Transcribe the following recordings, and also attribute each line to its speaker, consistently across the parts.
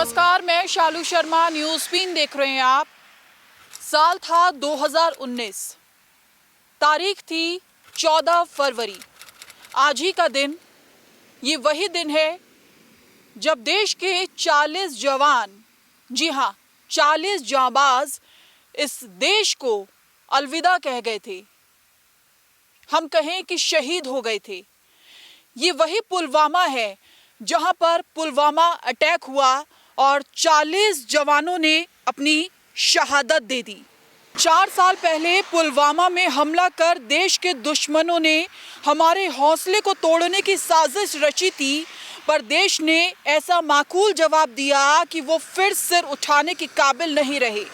Speaker 1: नमस्कार, मैं शालू Sharma, news spin देख रहे हैं आप। साल था 2019, तारीख थी 14 फरवरी। आज ही का दिन, ये वही दिन है जब देश के 40 जवान, जी हाँ 40 जांबाज इस देश को अलविदा कह गए थे। हम कहें कि शहीद हो गए थे। ये वही पुलवामा है जहां पर पुलवामा अटैक हुआ और 40 जवानों ने अपनी शहादत दे दी। 4 साल पहले पुलवामा में हमला कर देश के दुश्मनों ने हमारे हौसले को तोड़ने की साजिश रची थी, पर देश ने ऐसा माकूल जवाब दिया कि वो फिर सिर उठाने के काबिल नहीं रहे।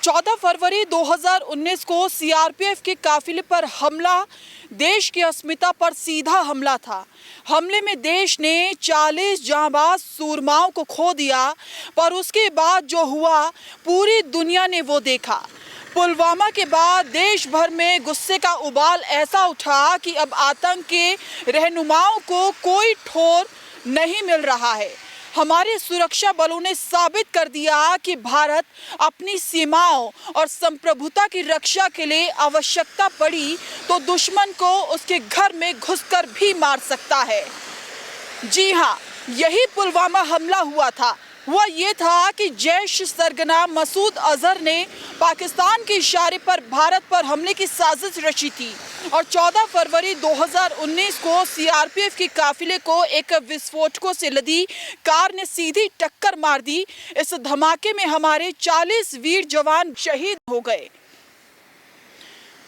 Speaker 1: 14 फरवरी 2019 को सीआरपीएफ के काफिले पर हमला देश की अस्मिता पर सीधा हमला था। हमले में देश ने 40 जांबाज सूरमाओं को खो दिया, पर उसके बाद जो हुआ पूरी दुनिया ने वो देखा। पुलवामा के बाद देश भर में गुस्से का उबाल ऐसा उठा कि अब आतंक के रहनुमाओं को कोई ठौर नहीं मिल रहा है। हमारे सुरक्षा बलों ने साबित कर दिया कि भारत अपनी सीमाओं और संप्रभुता की रक्षा के लिए आवश्यकता पड़ी तो दुश्मन को उसके घर में घुसकर भी मार सकता है। जी हाँ, यही पुलवामा हमला हुआ था। हुआ ये था कि जैश सरगना मसूद अजहर ने पाकिस्तान के इशारे पर भारत पर हमले की साजिश रची थी और 14 फरवरी 2019 को सीआरपीएफ के काफिले को एक विस्फोटकों से लदी कार ने सीधी टक्कर मार दी। इस धमाके में हमारे 40 वीर जवान शहीद हो गए।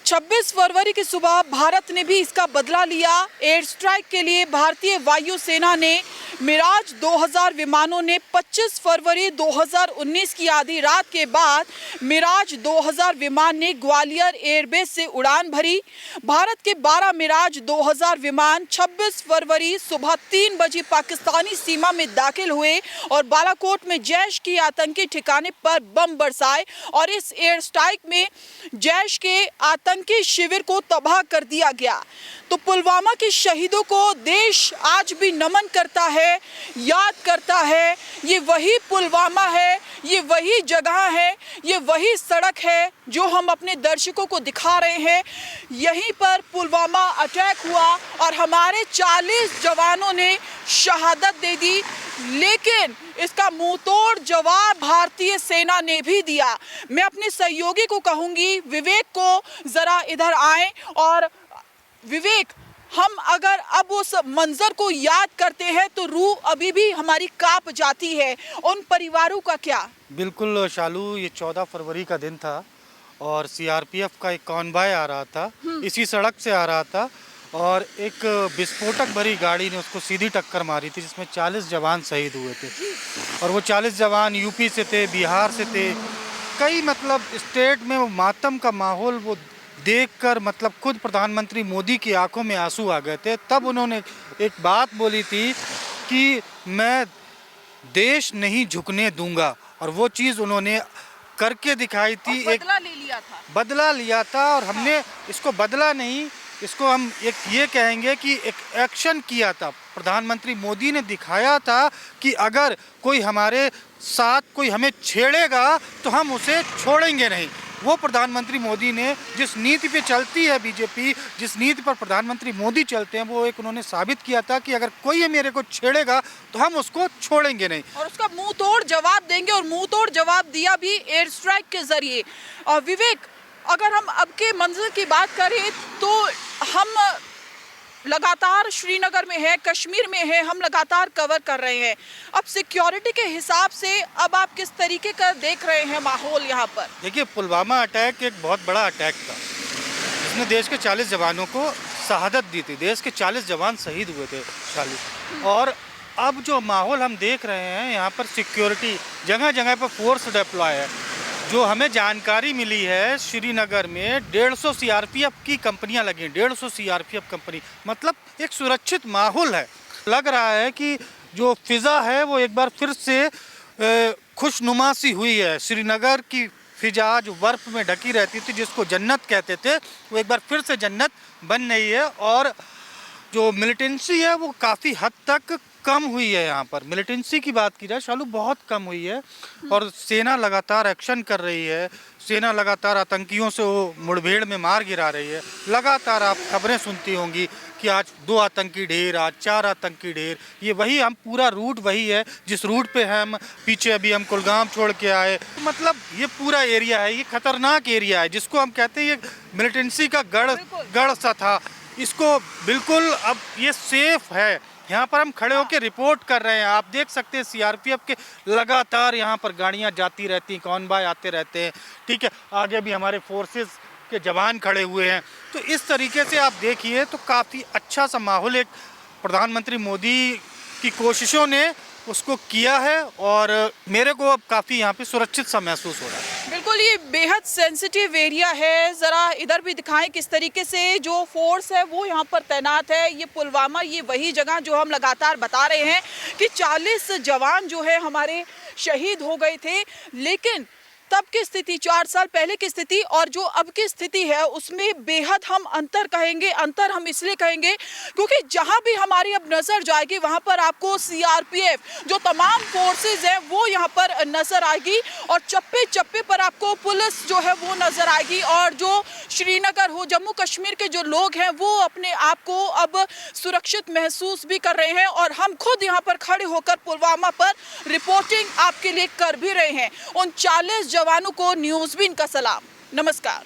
Speaker 1: 26 फरवरी की सुबह भारत ने भी इसका बदला लिया। एयर स्ट्राइक के लिए भारतीय वायुसेना ने मिराज 2000 विमानों ने 25 फरवरी 2019 की आधी रात के बाद मिराज 2000 विमान ने ग्वालियर एयरबेस से उड़ान भरी। भारत के 12 मिराज 2000 विमान 26 फरवरी सुबह 3 बजे पाकिस्तानी सीमा में दाखिल हुए और बालाकोट में जैश की आतंकी ठिकाने पर बम बरसाए और इस एयर स्ट्राइक में जैश के आतंकी शिविर को तबाह कर दिया गया। तो पुलवामा के शहीदों को देश आज भी नमन करता है, याद करता है। ये वही पुलवामा है, ये वही जगह है, ये वही सड़क है जो हम अपने दर्शकों को दिखा रहे हैं। यहीं पर पुलवामा अटैक हुआ और हमारे 40 जवानों ने शहादत दे दी, लेकिन इसका मुंहतोड़ जवाब भारतीय सेना ने भी दिया। मैं अपने सहयोगी को कहूंगी, विवेक को जरा इधर आए। और विवेक, हम अगर अब उस मंजर को याद करते हैं तो रूह अभी भी हमारी कांप जाती है। उन परिवारों का क्या?
Speaker 2: बिल्कुल शालू, ये 14 फरवरी का दिन था और सीआरपीएफ का एक कॉन्वॉय आ रहा था, इसी सड़क से आ रहा था और एक विस्फोटक भरी गाड़ी ने उसको सीधी टक्कर मारी थी, जिसमें 40 जवान शहीद हुए थे। और वो 40 जवान यूपी से थे, बिहार से थे, कई स्टेट में वो मातम का माहौल वो देखकर खुद प्रधानमंत्री मोदी की आंखों में आंसू आ गए थे। तब उन्होंने एक बात बोली थी कि मैं देश नहीं झुकने दूंगा, और वो चीज़ उन्होंने करके दिखाई थी। बदला लिया था और हमने इसको बदला नहीं, इसको हम ये कहेंगे कि एक एक्शन किया था। प्रधानमंत्री मोदी ने दिखाया था कि अगर कोई हमारे साथ कोई हमें छेड़ेगा तो हम उसे छोड़ेंगे नहीं। वो प्रधानमंत्री मोदी ने जिस नीति पे चलती है बीजेपी, जिस नीति पर प्रधानमंत्री मोदी चलते हैं, वो एक उन्होंने साबित किया था कि अगर कोई मेरे को छेड़ेगा तो हम उसको छोड़ेंगे नहीं
Speaker 1: और उसका मुंह तोड़ जवाब देंगे। और मुंह तोड़ जवाब दिया भी एयर स्ट्राइक के जरिए। और विवेक, अगर हम अब के मंजर की बात करें तो हम लगातार श्रीनगर में है, कश्मीर में है, हम लगातार कवर कर रहे हैं। अब सिक्योरिटी के हिसाब से अब आप किस तरीके का देख रहे हैं माहौल यहाँ पर?
Speaker 2: देखिए, पुलवामा अटैक एक बहुत बड़ा अटैक था, जिसने देश के 40 जवानों को शहादत दी थी। देश के 40 जवान शहीद हुए थे शालू। और अब जो माहौल हम देख रहे हैं, यहाँ पर सिक्योरिटी जगह जगह पर फोर्स डिप्लॉय है। जो हमें जानकारी मिली है, श्रीनगर में 150 सीआरपीएफ की कंपनियां लगी हैं। 150 सीआरपीएफ कंपनी, एक सुरक्षित माहौल है। लग रहा है कि जो फिज़ा है वो एक बार फिर से खुशनुमा सी हुई है। श्रीनगर की फिजा जो बर्फ़ में ढकी रहती थी, जिसको जन्नत कहते थे, वो एक बार फिर से जन्नत बन रही है। और जो मिलिटेंसी है वो काफ़ी हद तक कम हुई है यहाँ पर। मिलिटेंसी की बात की जाए शालू, बहुत कम हुई है और सेना लगातार एक्शन कर रही है। सेना लगातार आतंकियों से वो मुठभेड़ में मार गिरा रही है। लगातार आप खबरें सुनती होंगी कि आज 2 आतंकी ढेर, आज 4 आतंकी ढेर। ये वही हम पूरा रूट वही है जिस रूट पे हम पीछे अभी हम कुलगाम छोड़ के आए। मतलब ये पूरा एरिया है, ये खतरनाक एरिया है जिसको हम कहते हैं ये मिलिटेंसी का गढ़ सा था। इसको बिल्कुल अब ये सेफ है। यहाँ पर हम खड़े होकर रिपोर्ट कर रहे हैं। आप देख सकते हैं सीआरपीएफ के लगातार यहाँ पर गाड़ियाँ जाती रहती हैं, कॉन्वॉय आते रहते हैं। ठीक है, आगे भी हमारे फोर्सेस के जवान खड़े हुए हैं। तो इस तरीके से आप देखिए तो काफ़ी अच्छा सा माहौल एक प्रधानमंत्री मोदी की कोशिशों ने उसको किया है और मेरे को अब काफ़ी यहाँ पे सुरक्षित सा महसूस हो रहा है।
Speaker 1: बिल्कुल, ये बेहद सेंसिटिव एरिया है। ज़रा इधर भी दिखाएं किस तरीके से जो फोर्स है वो यहाँ पर तैनात है। ये पुलवामा, ये वही जगह जो हम लगातार बता रहे हैं कि 40 जवान जो है हमारे शहीद हो गए थे। लेकिन तब की स्थिति, 4 साल पहले की स्थिति और जो अब की स्थिति है उसमें बेहद हम अंतर कहेंगे। अंतर हम इसलिए कहेंगे क्योंकि जहां भी हमारी अब नज़र जाएगी वहां पर आपको सीआरपीएफ जो तमाम फोर्सेस हैं वो यहां पर नज़र आएगी और चप्पे चप्पे पर आपको पुलिस जो है वो नज़र आएगी। और जो श्रीनगर हो, जम्मू कश्मीर के जो लोग हैं वो अपने आप को अब सुरक्षित महसूस भी कर रहे हैं और हम खुद यहाँ पर खड़े होकर पुलवामा पर रिपोर्टिंग आपके लिए कर भी रहे हैं। उन 40 जवानों को न्यूज़ बीन का सलाम, नमस्कार।